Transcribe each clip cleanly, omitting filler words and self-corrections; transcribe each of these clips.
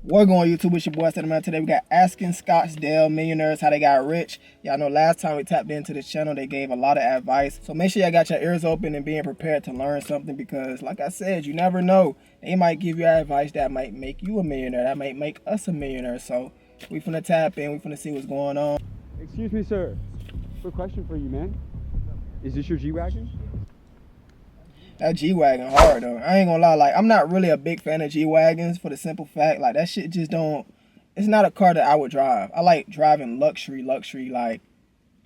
We're going YouTube with your boy Man. Today we got asking Scottsdale millionaires how they got rich. Y'all know last time we tapped into this channel, they gave a lot of advice. So make sure y'all got your ears open and being prepared to learn something, because like I said, you never know. They might give you advice that might make you a millionaire. That might make us a millionaire. So we finna tap in. We finna see what's going on. Excuse me, sir. Quick question for you, man. Is this your G-Wagon? That G-Wagon hard though. I ain't gonna lie, like I'm not really a big fan of G-Wagons for the simple fact, like that shit just don't, it's not a car that I would drive. I like driving luxury, like,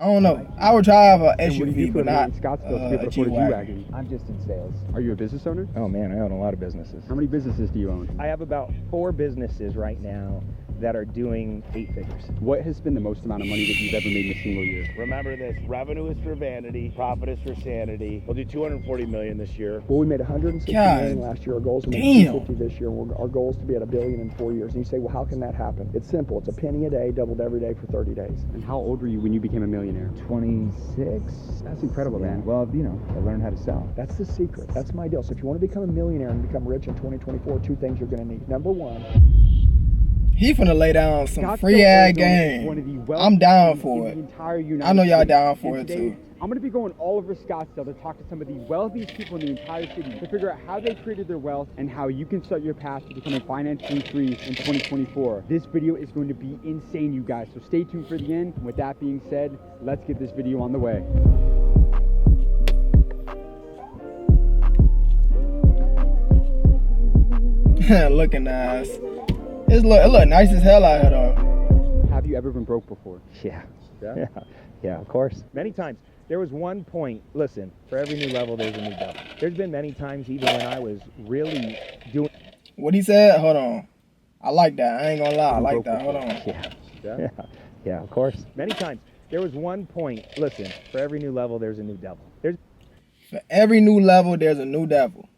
I don't know. I would drive a SUV, but not a G-Wagon. I'm just in sales. Are you a business owner? Oh man, I own a lot of businesses. How many businesses do you own? I have about 4 businesses right now that are doing 8 figures. What has been the most amount of money that you've ever made in a single year? Remember this, revenue is for vanity, profit is for sanity. We'll do 240 million this year. Well, we made 160 million last year. Our goal is to make 250 this year. Our goal is to be at $1 billion in 4 years. And you say, well, how can that happen? It's simple. It's a penny a day, doubled every day for 30 days. And how old were you when you became a millionaire? 26. That's incredible, man. Well, you know, I learned how to sell. That's the secret. That's my deal. So if you want to become a millionaire and become rich in 2024, 2 things you're going to need. Number 1. He finna lay down some free ad game. I'm down for it. I know y'all down for it too. I'm going to be going all over Scottsdale to talk to some of the wealthiest people in the entire city to figure out how they created their wealth and how you can start your path to becoming financially free in 2024. This video is going to be insane, you guys. So stay tuned for the end. And with that being said, let's get this video on the way. Looking nice. It look nice as hell out here though. Have you ever been broke before? Yeah, of course. Many times. There was one point, listen, for every new level, there's a new devil. There's been many times, even when I was really doing... What he said? Hold on. I like that. I ain't gonna lie. I like that. Hold on. Yeah, of course. Many times. There was one point, listen, for every new level, there's a new devil. For every new level, there's a new devil.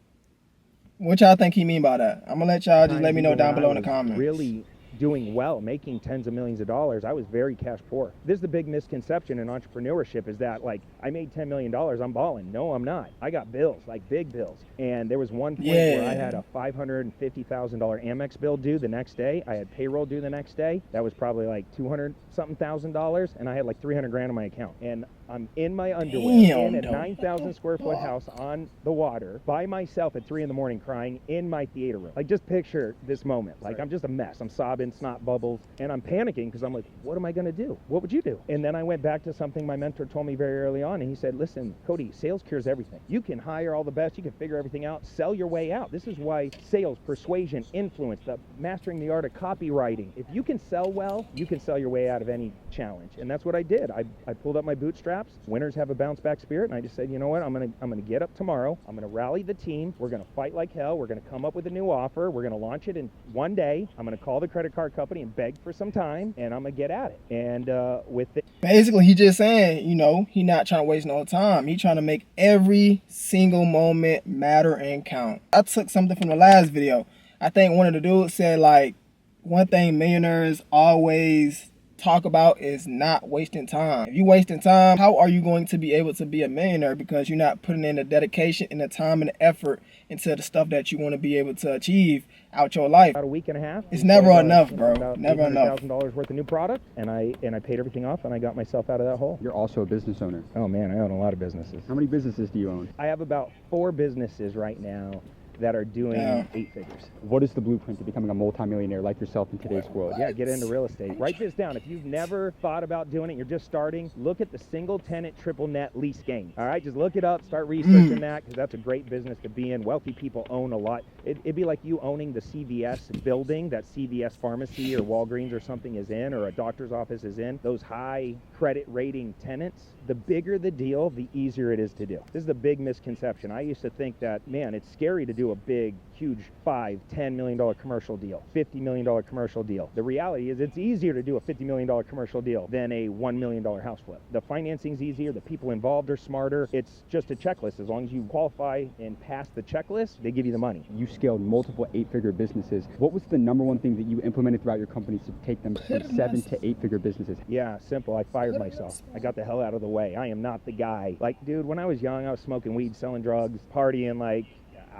What y'all think he mean by that? I'm gonna let y'all just let me know down below in the comments. Really doing well, making tens of millions of dollars, I was very cash poor. This is the big misconception in entrepreneurship, is that like I made $10 million, I'm balling. No, I'm not. I got bills, like big bills. And there was one point where I had a $550,000 Amex bill due the next day. I had payroll due the next day. That was probably like $200-something thousand, and I had like 300 grand in my account. And I'm in my underwear in a 9,000 square foot house on the water by myself at 3 in the morning crying in my theater room. Like, just picture this moment. Like, I'm just a mess. I'm sobbing, snot bubbles, and I'm panicking because I'm like, what am I going to do? What would you do? And then I went back to something my mentor told me very early on, and he said, listen, Cody, sales cures everything. You can hire all the best. You can figure everything out. Sell your way out. This is why sales, persuasion, influence, mastering the art of copywriting. If you can sell well, you can sell your way out of any challenge. And that's what I did. I pulled up my bootstraps. Winners have a bounce back spirit, and I just said, you know what, I'm gonna get up tomorrow, I'm gonna rally the team, we're gonna fight like hell, we're gonna come up with a new offer, we're gonna launch it in one day, I'm gonna call the credit card company and beg for some time, and I'm gonna get at it. And with it, basically he just saying, you know, he not trying to waste no time. He trying to make every single moment matter and count. I took something from the last video. I think one of the dudes said, like, one thing millionaires always talk about is not wasting time. If you wasting time, how are you going to be able to be a millionaire? Because you're not putting in the dedication and the time and the effort into the stuff that you want to be able to achieve out your life. About a week and a half. It's never enough, bro. Never enough. $1,000 worth of new product, and I paid everything off, and I got myself out of that hole. You're also a business owner. Oh man, I own a lot of businesses. How many businesses do you own? I have about 4 businesses right now that are doing 8 figures. What is the blueprint to becoming a multimillionaire like yourself in today's world? Yeah, get into real estate. Write this down. If you've never thought about doing it, you're just starting, look at the single tenant triple net lease game. All right, just look it up, start researching that, because that's a great business to be in. Wealthy people own a lot. It'd be like you owning the CVS building that CVS pharmacy or Walgreens or something is in, or a doctor's office is in. Those high credit rating tenants, the bigger the deal, the easier it is to do. This is the big misconception. I used to think that, man, it's scary to do a big, huge $5-10 million commercial deal, $50 million commercial deal. The reality is it's easier to do a $50 million commercial deal than a $1 million house flip. The financing's easier, the people involved are smarter. It's just a checklist. As long as you qualify and pass the checklist, they give you the money. You scaled multiple 8-figure businesses. What was the #1 thing that you implemented throughout your companies to take them from 7 to 8-figure businesses? Yeah, simple. I fired myself. I got the hell out of the way. I am not the guy. Like, dude, when I was young, I was smoking weed, selling drugs, partying. Like,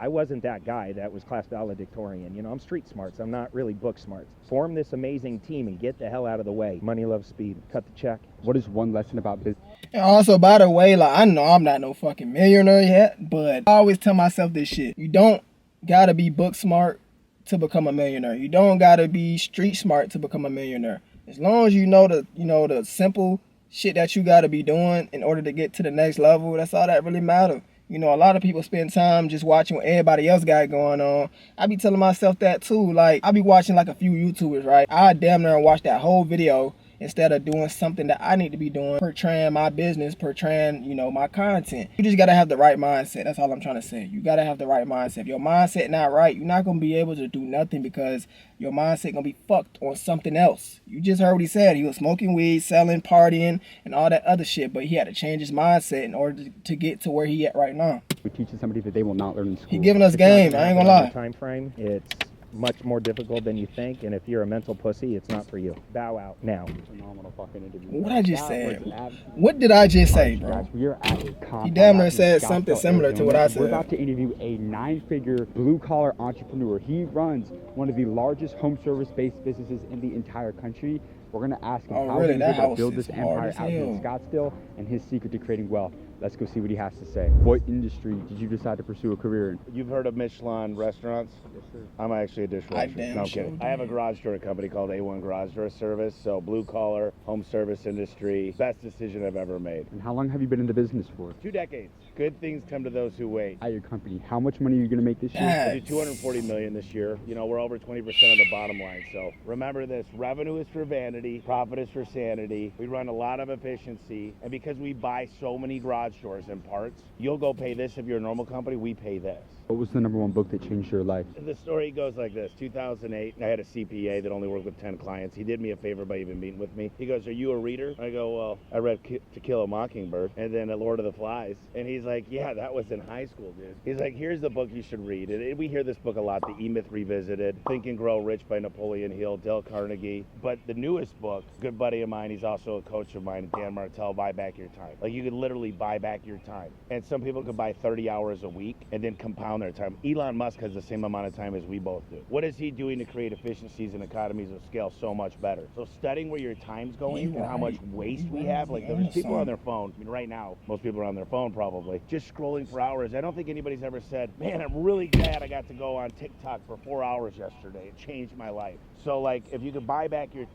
I wasn't that guy that was class valedictorian. You know, I'm street smarts. I'm not really book smarts. Form this amazing team and get the hell out of the way. Money loves speed. Cut the check. What is one lesson about business? And also, by the way, like, I know I'm not no fucking millionaire yet, but I always tell myself this shit. You don't gotta be book smart to become a millionaire. You don't gotta be street smart to become a millionaire. As long as you know the simple shit that you gotta be doing in order to get to the next level, that's all that really matters. You know, a lot of people spend time just watching what everybody else got going on. I be telling myself that too. Like, I be watching like a few YouTubers, right? I damn near watch that whole video instead of doing something that I need to be doing, portraying my business, portraying, you know, my content. You just gotta have the right mindset. That's all I'm trying to say. You gotta have the right mindset. If your mindset not right, you're not gonna be able to do nothing because your mindset gonna be fucked on something else. You just heard what he said. He was smoking weed, selling, partying, and all that other shit, but he had to change his mindset in order to get to where he at right now. We're teaching somebody that they will not learn in school. He giving us game. I ain't gonna lie. Time frame. It's much more difficult than you think, and if you're a mental pussy, it's not for you. Bow out now. Phenomenal fucking interview. What I just said? What did I just say, bro? Guys, we are at He damn near in said Scottsdale, something similar to what I said. We're about to interview a 9-figure blue-collar entrepreneur. He runs one of the largest home service-based businesses in the entire country. We're going to ask him how he was able to build this empire out here in Scottsdale and his secret to creating wealth. Let's go see what he has to say. What industry did you decide to pursue a career in? You've heard of Michelin restaurants? Yes, sir. I'm actually a dishwasher. No kidding. I have a garage door company called A1 Garage Door Service. So blue collar, home service industry. Best decision I've ever made. And how long have you been in the business for? 2 decades. Good things come to those who wait. At your company, how much money are you going to make this year? I do 240 million this year. You know, we're over 20% of the bottom line. So remember this, revenue is for vanity, profit is for sanity. We run a lot of efficiency. And because we buy so many garage doors and parts, you'll go pay this if you're a normal company, we pay this. What was the #1 book that changed your life? The story goes like this. 2008, I had a CPA that only worked with 10 clients. He did me a favor by even meeting with me. He goes, "Are you a reader?" I go, "Well, I read To Kill a Mockingbird and then Lord of the Flies." And he's like, "Yeah, that was in high school, dude." He's like, "Here's the book you should read." And we hear this book a lot, The E-Myth Revisited, Think and Grow Rich by Napoleon Hill, Dale Carnegie. But the newest book, good buddy of mine, he's also a coach of mine, Dan Martell, Buy Back Your Time. Like, you could literally buy back your time. And some people could buy 30 hours a week and then compound their time. Elon Musk has the same amount of time as we both do. What is he doing to create efficiencies and economies of scale so much better? So studying where your time's going and how much waste we have, like there's people on their phone. I mean, right now, most people are on their phone probably, just scrolling for hours. I don't think anybody's ever said, "Man, I'm really glad I got to go on TikTok for 4 hours yesterday. It changed my life." So like, if you could buy back your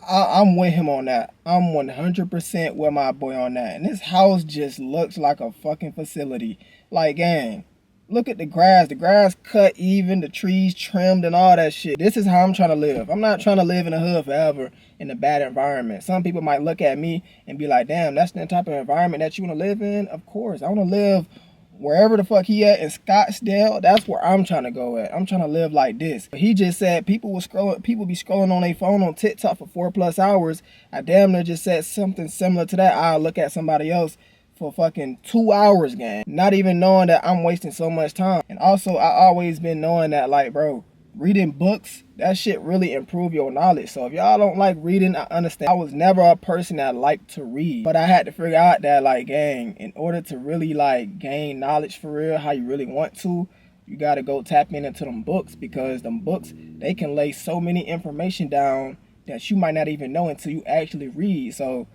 I'm with him on that. I'm 100% with my boy on that. And this house just looks like a fucking facility. Like, gang, look at the grass. The grass cut even, the trees trimmed and all that shit. This is how I'm trying to live. I'm not trying to live in the hood forever in a bad environment. Some people might look at me and be like, "Damn, that's the type of environment that you want to live in?" Of course. I want to live wherever the fuck he at in Scottsdale. That's where I'm trying to go at. I'm trying to live like this. But he just said people be scrolling on their phone on TikTok for 4+ hours. I damn near just said something similar to that. I'll look at somebody else for fucking 2 hours, gang. Not even knowing that I'm wasting so much time. And also, I always been knowing that, like, bro, reading books, that shit really improve your knowledge. So if y'all don't like reading, I understand. I was never a person that liked to read, but I had to figure out that, like, gang, in order to really like gain knowledge for real, how you really want to, you gotta go tap into them books, because them books, they can lay so many information down that you might not even know until you actually read. So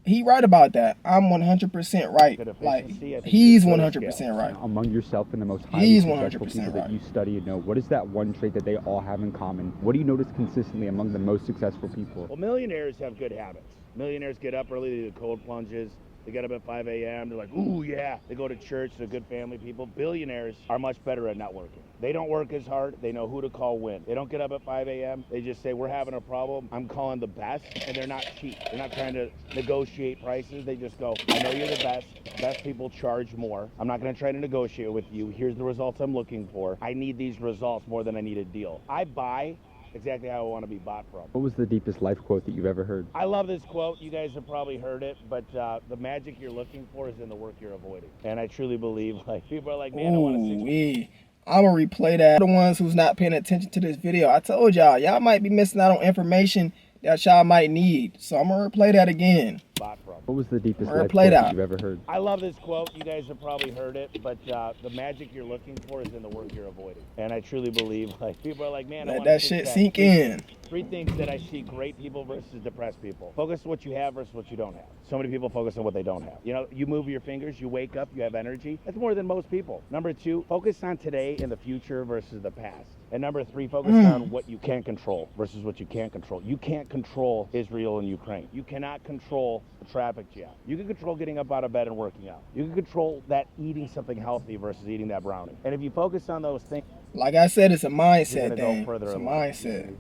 he right about that. I'm 100% right. Like, he's 100% right. Among yourself and the most highly successful people that you study and know, what is that one trait that they all have in common? What do you notice consistently among the most successful people? Well, millionaires have good habits. Millionaires get up early, they do cold plunges. They get up at 5 a.m. They're like, "Ooh, yeah." They go to church. They're good family people. Billionaires are much better at networking. They don't work as hard. They know who to call when. They don't get up at 5 a.m. They just say, "We're having a problem. I'm calling the best." And they're not cheap. They're not trying to negotiate prices. They just go, "I know you're the best. Best people charge more. I'm not going to try to negotiate with you. Here's the results I'm looking for. I need these results more than I need a deal." I buy exactly how I want to be bought from. What was the deepest life quote that you've ever heard? I love this quote. You guys have probably heard it, but the magic you're looking for is in the work you're avoiding. And I truly believe, like, people are like, "Man, I want to I'm gonna replay that. The ones who's not paying attention to this video, I told y'all might be missing out on information that y'all might need. So I'm gonna replay that again. bought from. What was the deepest Word life played quote out. that you've ever heard? I love this quote. You guys have probably heard it, but the magic you're looking for is in the work you're avoiding. And I truly believe, like, people are like, man, I Let want that to shit sink in. Three things that I see great people versus depressed people. Focus on what you have versus what you don't have. So many people focus on what they don't have. You know, you move your fingers, you wake up, you have energy. That's more than most people. Number two, focus on today and the future versus the past. And number three, focus on what you can control versus what you can't control. You can't control Israel and Ukraine. You cannot control the traffic jam. You can control getting up out of bed and working out. You can control that eating something healthy versus eating that brownie. And if you focus on those things, Like I said, it's a you're mindset gonna thing. go further It's a in life. mindset.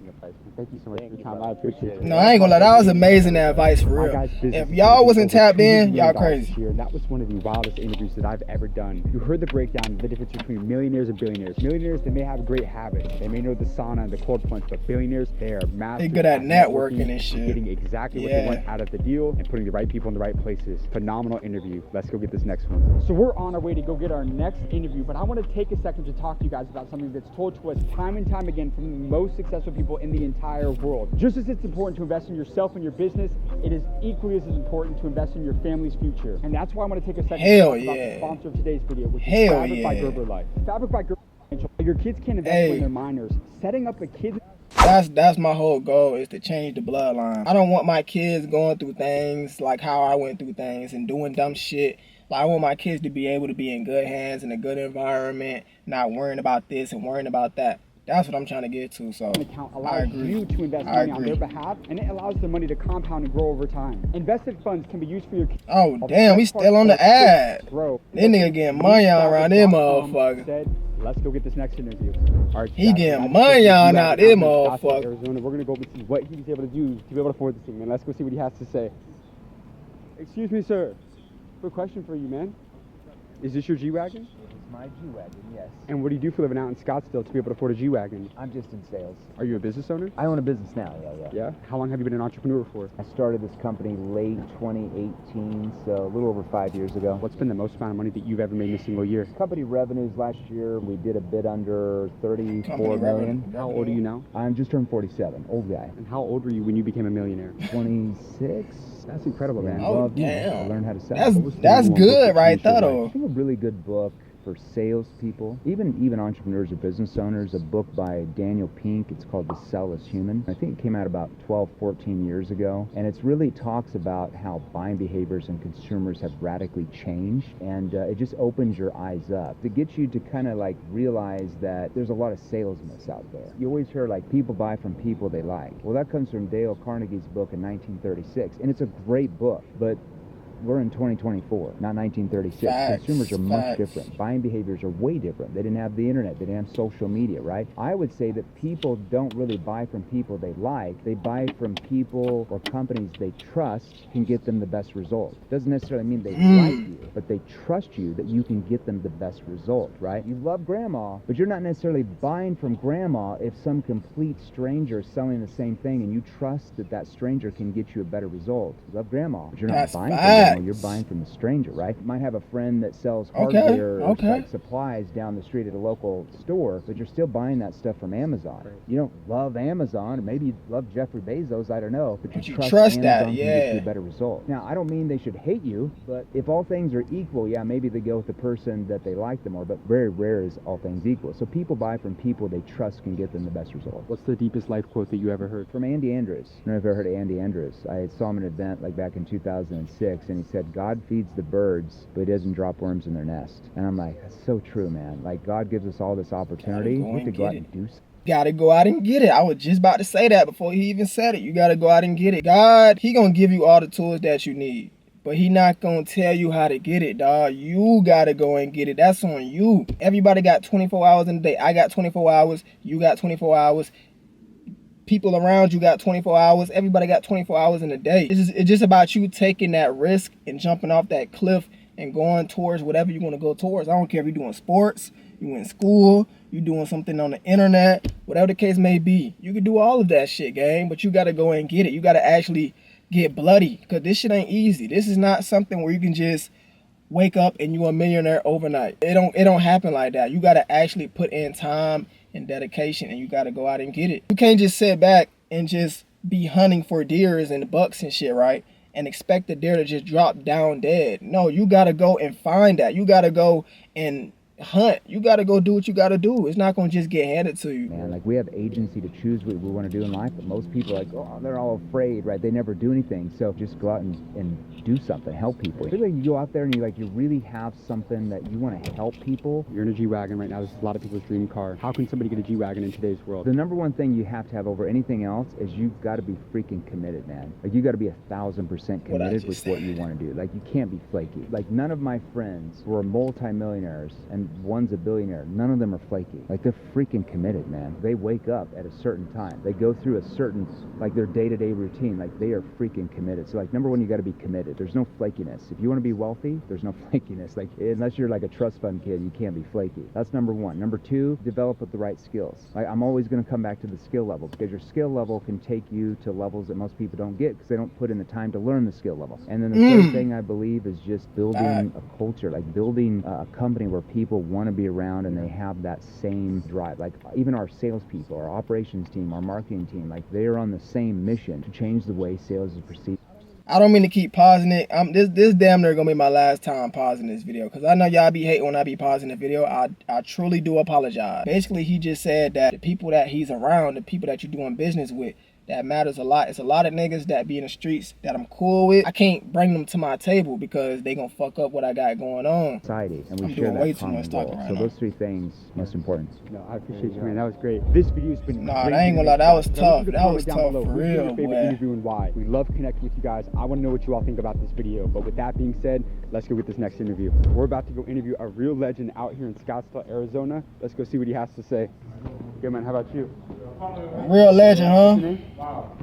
Thank you so much Thank for your you, time. brother. I appreciate it. No, I ain't gonna lie. That was amazing advice for My real. guy's business If y'all wasn't is over tapped in, $2 y'all million crazy. this year, and that was one of the wildest interviews that I've ever done. You heard the breakdown of the difference between millionaires and billionaires. Millionaires, they may have great habits. They may know the sauna and the cold plunge, but billionaires, they are masters. They good at networking and shit. Getting exactly what Yeah. they want out of the deal and putting the right people in the right places. Phenomenal interview. Let's go get this next one. So we're on our way to go get our next interview, but I want to take a second to talk to you guys about something that's told to us time and time again from the most successful people in the entire world. Just as it's important to invest in yourself and your business, it is equally as important to invest in your family's future. And that's why I want to take a second Hell to talk about yeah. the sponsor of today's video, which Hell is Fabric by yeah. Gerber Life. Fabric by Gerber Life. Your kids can't invest Hey. when they're minors. Setting up a kid. That's my whole goal, is to change the bloodline. I don't want my kids going through things like how I went through things and doing dumb shit. Like, I want my kids to be able to be in good hands, in a good environment, not worrying about this and worrying about that. That's what I'm trying to get to. So Account I allows agree. you to invest I money on agree. their behalf, and it allows the money to compound and grow over time. Invested funds can be used for your kids. Oh damn, we still on the ad. Grow. This nigga getting money on around them motherfuckers. Said, let's go get this next interview. All right, He guys, getting I just money spoke to on you out guys them in Scottsdale, motherfuckers. Arizona. We're gonna go see what he was able to do to be able to afford this thing, man. Let's go see what he has to say. Excuse me, sir. Quick question for you, man. Is this your G-Wagon? It's my G-Wagon, yes. And what do you do for a living out in Scottsdale to be able to afford a G-Wagon? I'm just in sales. Are you a business owner? I own a business now, yeah. Yeah. How long have you been an entrepreneur for? I started this company late 2018, so a little over 5 years ago. What's been the most amount of money that you've ever made in a single year? Company revenues last year, we did a bit under 34 Company million. revenue. How old are you now? I'm just turned 47, old guy. And how old were you when you became a millionaire? 26. That's incredible, man. Oh, Well, you know, damn. I learned how to sell. That's What was the that's number one book good that right changed your there life? though. I think a really good book for salespeople, even entrepreneurs or business owners, a book by Daniel Pink. It's called The Sell is Human. I think it came out about 12, 14 years ago. And it really talks about how buying behaviors and consumers have radically changed. And it just opens your eyes up to get you to kind of like realize that there's a lot of salesness out there. You always hear like people buy from people they like. Well, that comes from Dale Carnegie's book in 1936. And it's a great book, but we're in 2024, not 1936. Facts, Consumers are much facts. different. Buying behaviors are way different. They didn't have the internet. They didn't have social media, right? I would say that people don't really buy from people they like. They buy from people or companies they trust can get them the best result. Doesn't necessarily mean they like you, but they trust you that you can get them the best result, right? You love grandma, but you're not necessarily buying from grandma if some complete stranger is selling the same thing and you trust that that stranger can get you a better result. You love grandma, but you're not That's buying from facts. grandma. You're buying from the stranger, right? You might have a friend that sells hardware or like supplies down the street at a local store, but you're still buying that stuff from Amazon. Right. You don't love Amazon, or maybe you love Jeffrey Bezos, I don't know, but But you you trust trust that, Amazon can get you yeah. a better result. Now, I don't mean they should hate you, but if all things are equal, yeah, maybe they go with the person that they like the more, but very rare is all things equal. So people buy from people they trust can get them the best result. What's the deepest life quote that you ever heard? From Andy Andrews. I don't know if you've ever heard of Andy Andrews. I saw him at an event like back in 2006, and he said, God feeds the birds, but he doesn't drop worms in their nest. And I'm like, that's so true, man. Like, God gives us all this opportunity. Gotta go We have to and go out get and do something. Gotta go out and get it. I was just about to say that before he even said it. You gotta go out and get it. God, he gonna give you all the tools that you need, but he not gonna tell you how to get it, dog. You gotta go and get it. That's on you. Everybody got 24 hours in a day. I got 24 hours. You got 24 hours. People around you got 24 hours. Everybody got 24 hours in a day. It's just about you taking that risk and jumping off that cliff and going towards whatever you want to go towards. I don't care if you're doing sports, you in school, you doing something on the internet, whatever the case may be. You can do all of that shit, gang, but you got to go and get it. You got to actually get bloody, because this shit ain't easy. This is not something where you can just wake up and you a millionaire overnight. It don't happen like that. You got to actually put in time and dedication, and you got to go out and get it. You can't just sit back and just be hunting for deers and bucks and shit, right? and expect the deer to just drop down dead. No, you gotta go and find that. You gotta go and hunt. You gotta go do what you gotta do. It's not gonna just get handed to you. Man, like we have agency to choose what we want to do in life, but most people are like, oh, they're all afraid, right? They never do anything. So just go out and do something, help people. I feel like you go out there and you really have something that you want to help people. You're in a G-Wagon right now. This is a lot of people's dream car. How can somebody get a G-Wagon in today's world? The number one thing you have to have over anything else is you've got to be freaking committed, man. Like you got to be 1,000% committed with what you want to do. Like you can't be flaky. Like none of my friends who are multi-millionaires and one's a billionaire, none of them are flaky. Like they're freaking committed, man. They wake up at a certain time. They go through a certain, like their day-to-day routine. Like they are freaking committed. So like number one, you got to be committed. There's no flakiness. If you want to be wealthy, there's no flakiness. Like unless you're like a trust fund kid, you can't be flaky. That's number one. Number two, develop with the right skills. Like I'm always going to come back to the skill level because your skill level can take you to levels that most people don't get because they don't put in the time to learn the skill level. And then the third thing I believe is just building a culture, like building a company where people want to be around and they have that same drive. Like even our salespeople, our operations team, our marketing team, like they are on the same mission to change the way sales is perceived. I don't mean to keep pausing it. This damn near gonna be my last time pausing this video because I know y'all be hating when I be pausing the video. I truly do apologize. Basically, he just said that the people that he's around, the people that you're doing business with, that matters a lot. It's a lot of niggas that be in the streets that I'm cool with. I can't bring them to my table because they gonna fuck up what I got going on. Society, and we I'm share doing way that too common much goal. talking right So now. those three things most important. No, I appreciate you, man. That was great. This video's been Nah, great. I ain't gonna lie, that was tough. That was Down tough below. for Who's your real, favorite boy. interview and why? We love connecting with you guys. I want to know what you all think about this video. But with that being said, let's go get this next interview. We're about to go interview a real legend out here in Scottsdale, Arizona. Let's go see what he has to say. Good, man. How about you? Real legend, huh? What's your name?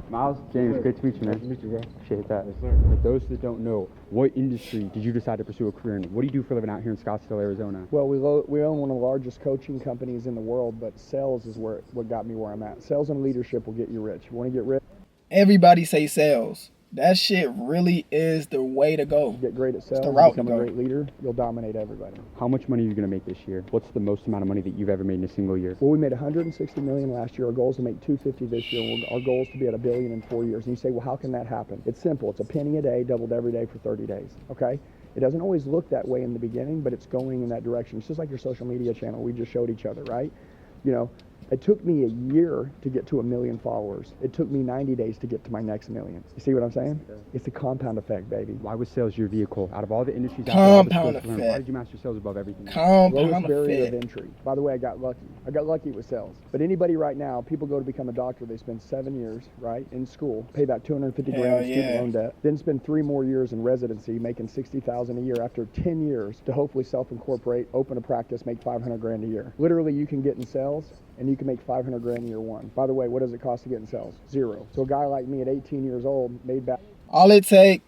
Miles. James, great to meet you, man. Nice to meet you, bro. Appreciate that. Yes, sir. For those that don't know, what industry did you decide to pursue a career in? What do you do for a living out here in Scottsdale, Arizona? Well, we own one of the largest coaching companies in the world, but sales is what got me where I'm at. Sales and leadership will get you rich. You want to get rich? Everybody say sales. That shit really is the way to go. Get great at sales, the route become to a go. great leader, you'll dominate everybody. How much money are you going to make this year? What's the most amount of money that you've ever made in a single year? Well, we made 160 million last year. Our goal is to make 250 this year. And our goal is to be at $1 billion in 4 years. And you say, well, how can that happen? It's simple. It's a penny a day, doubled every day for 30 days. Okay? It doesn't always look that way in the beginning, but it's going in that direction. It's just like your social media channel. We just showed each other, right? You know, it took me a year to get to 1 million followers. It took me 90 days to get to my next million. You see what I'm saying? Yeah. It's a compound effect, baby. Why was sales your vehicle? Out of all the industries out there, all the Compound skills to learn, effect. why did you master sales above everything? Compound Lowest barrier of effect. entry. By the way, I got lucky. I got lucky with sales. But anybody right now, people go to become a doctor, they spend 7 years, right, in school, pay back 250 Hell grand in student yeah. loan debt, then spend 3 more years in residency, making 60,000 a year after 10 years to hopefully self-incorporate, open a practice, make 500 grand a year. Literally, you can get in sales and you can make 500 grand in year one. By the way, what does it cost to get in sales? Zero. So a guy like me at 18 years old made back. All it take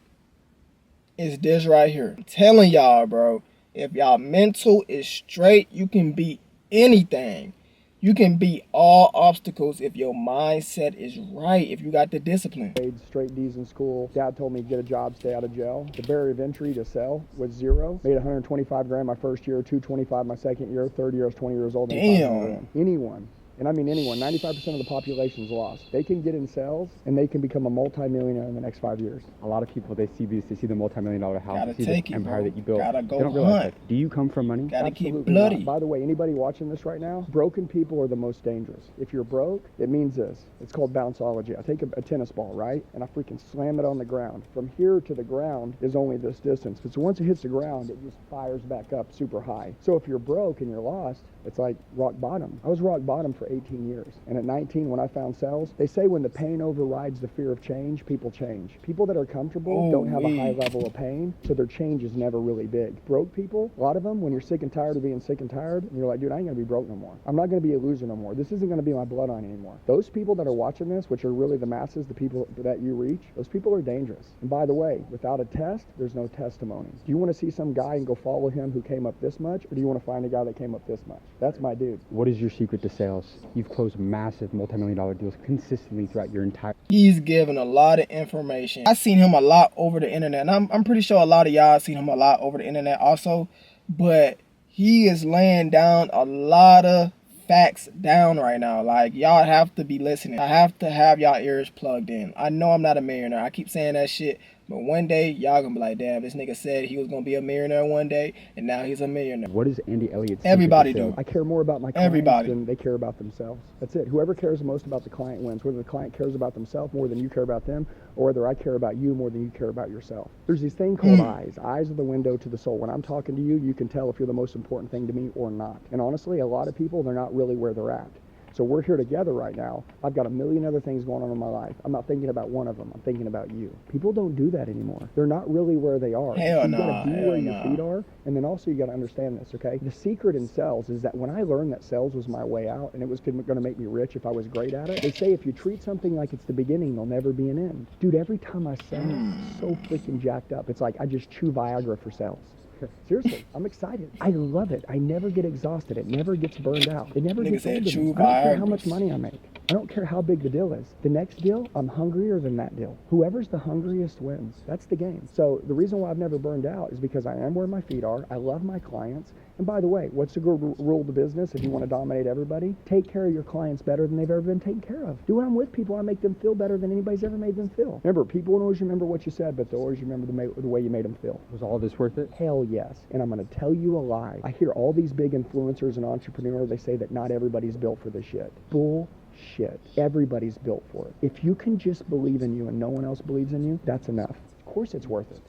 is this right here. I'm telling y'all, bro, if y'all mental is straight, you can beat anything. You can beat all obstacles if your mindset is right, if you got the discipline. Made straight D's in school. Dad told me to get a job, stay out of jail. The barrier of entry to sell was zero. Made 125 grand my first year, 225 my second year, third year I was 20 years old. and Damn. 500 grand. Anyone. And I mean anyone, 95% of the population is lost. They can get in sales and they can become a multi-millionaire in the next 5 years. A lot of people, they see the multi-million-dollar house, Gotta they see take the it, empire bro. that you built. Gotta go They don't realize hunt. that. Do you come from money? Gotta keep Absolutely bloody. not. By the way, anybody watching this right now, broken people are the most dangerous. If you're broke, it means this. It's called bounceology. I take a tennis ball, right? And I freaking slam it on the ground. From here to the ground is only this distance. But so once it hits the ground, it just fires back up super high. So if you're broke and you're lost, it's like rock bottom. I was rock bottom for 18 years. And at 19, when I found sales, they say when the pain overrides the fear of change, people change. People that are comfortable don't have a high level of pain, so their change is never really big. Broke people, a lot of them, when you're sick and tired of being sick and tired, and you're like, dude, I ain't gonna be broke no more. I'm not gonna be a loser no more. This isn't gonna be my bloodline anymore. Those people that are watching this, which are really the masses, the people that you reach, those people are dangerous. And by the way, without a test, there's no testimony. Do you want to see some guy and go follow him who came up this much, or do you want to find a guy that came up this much? That's my dude. What is your secret to sales? You've closed massive multi-million-dollar deals consistently throughout your entire... He's giving a lot of information. I've seen him a lot over the internet, and I'm pretty sure a lot of y'all seen him a lot over the internet also, but he is laying down a lot of facts down right now. Like, y'all have to be listening. I have to have y'all ears plugged in. I know I'm not a millionaire. I keep saying that shit, But one day, y'all gonna be like, damn, this nigga said he was gonna be a millionaire one day, and now he's a millionaire. What is Andy Elliott's secret Everybody to sales? do. I care more about my clients Everybody. than they care about themselves. That's it. Whoever cares the most about the client wins. Whether the client cares about themselves more than you care about them, or whether I care about you more than you care about yourself. There's this thing called eyes. Eyes are the window to the soul. When I'm talking to you, you can tell if you're the most important thing to me or not. And honestly, a lot of people, they're not really where they're at. So we're here together right now. I've got a million other things going on in my life. I'm not thinking about one of them. I'm thinking about you. People don't do that anymore. They're not really where they are. Hell You nah, gotta be hell where your nah. feet are. And then also you gotta understand this, okay? The secret in sales is that when I learned that sales was my way out and it was gonna make me rich if I was great at it, they say if you treat something like it's the beginning, there'll never be an end. Dude, every time I sell, it's so freaking jacked up. It's like I just chew Viagra for sales. Seriously, I'm excited. I love it. I never get exhausted. It never gets burned out. It never Nigga gets said old to chew me. I don't care how Viagra. much money I make. I don't care how big the deal is. The next deal, I'm hungrier than that deal. Whoever's the hungriest wins. That's the game. So the reason why I've never burned out is because I am where my feet are. I love my clients. And by the way, what's the good rule of the business if you want to dominate everybody? Take care of your clients better than they've ever been taken care of. Do when I'm with people, I make them feel better than anybody's ever made them feel. Remember, people won't always remember what you said, but they'll always remember the way you made them feel. Was all this worth it? Hell yes. And I'm going to tell you a lie. I hear all these big influencers and entrepreneurs, they say that not everybody's built for this shit. Bullshit. Everybody's built for it. If you can just believe in you and no one else believes in you, that's enough. Of course it's worth it.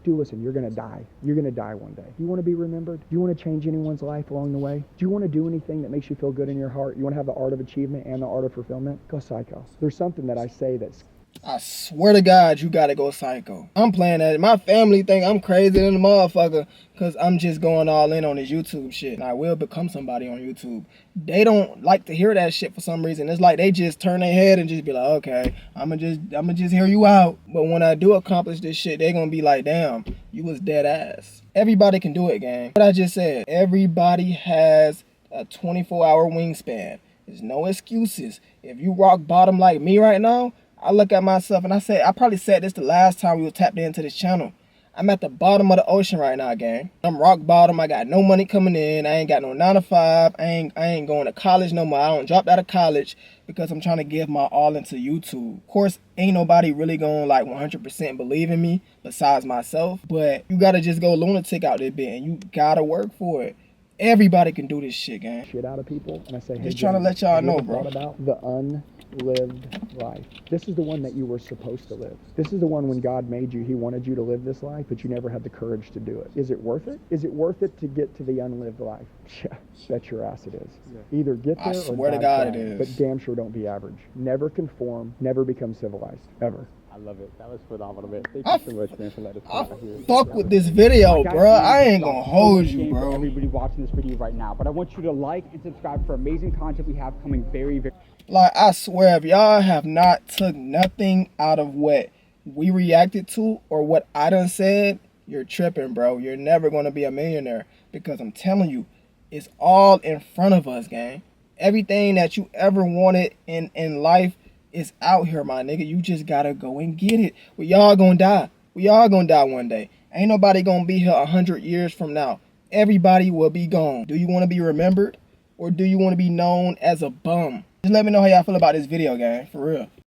Dude, listen, you're going to die. You're going to die one day. You want to be remembered? Do you want to change anyone's life along the way? Do you want to do anything that makes you feel good in your heart? You want to have the art of achievement and the art of fulfillment? Go psycho. There's something that I say that's I swear to God, you gotta go psycho. I'm playing that. My family think I'm crazy than a motherfucker because I'm just going all in on this YouTube shit. And I will become somebody on YouTube. They don't like to hear that shit for some reason. It's like they just turn their head and just be like, okay, I'ma just hear you out. But when I do accomplish this shit, they gonna be like, damn, you was dead ass. Everybody can do it, gang. What I just said, everybody has a 24-hour wingspan. There's no excuses. If you rock bottom like me right now, I look at myself and I say, I probably said this the last time we were tapped into this channel. I'm at the bottom of the ocean right now, gang. I'm rock bottom. I got no money coming in. I ain't got no 9 to 5. I ain't going to college no more. I don't dropped out of college because I'm trying to give my all into YouTube. Of course, ain't nobody really going to like 100% believe in me besides myself. But you got to just go lunatic out there bit and you got to work for it. Everybody can do this shit, gang. shit out of people. And I say, hey, Just trying to let y'all have you know, ever bro. thought about the unlived life? This is the one that you were supposed to live. This is the one when God made you, he wanted you to live this life, but you never had the courage to do it. Is it worth it? Is it worth it to get to the unlived life? Yeah, bet your ass it is. Yeah. Either get there I or swear to die God it trying, is. but damn sure don't be average. Never conform, never become civilized, ever. I love it. That was phenomenal, man. Thank I- you so much, man, for letting us come out here. Fuck with this video, Guys, bro. I ain't got gonna so hold much you, game for bro. everybody watching this video right now, but I want you to like and subscribe for amazing content we have coming very, very. Like, I swear, if y'all have not took nothing out of what we reacted to or what I done said, you're tripping, bro. You're never gonna be a millionaire because I'm telling you, it's all in front of us, gang. Everything that you ever wanted in life is out here, my nigga. You just gotta go and get it. We all gonna die. We all gonna die one day. Ain't nobody gonna be here 100 years from now. Everybody will be gone. Do you want to be remembered or do you want to be known as a bum? Just let me know how y'all feel about this video, gang. For real.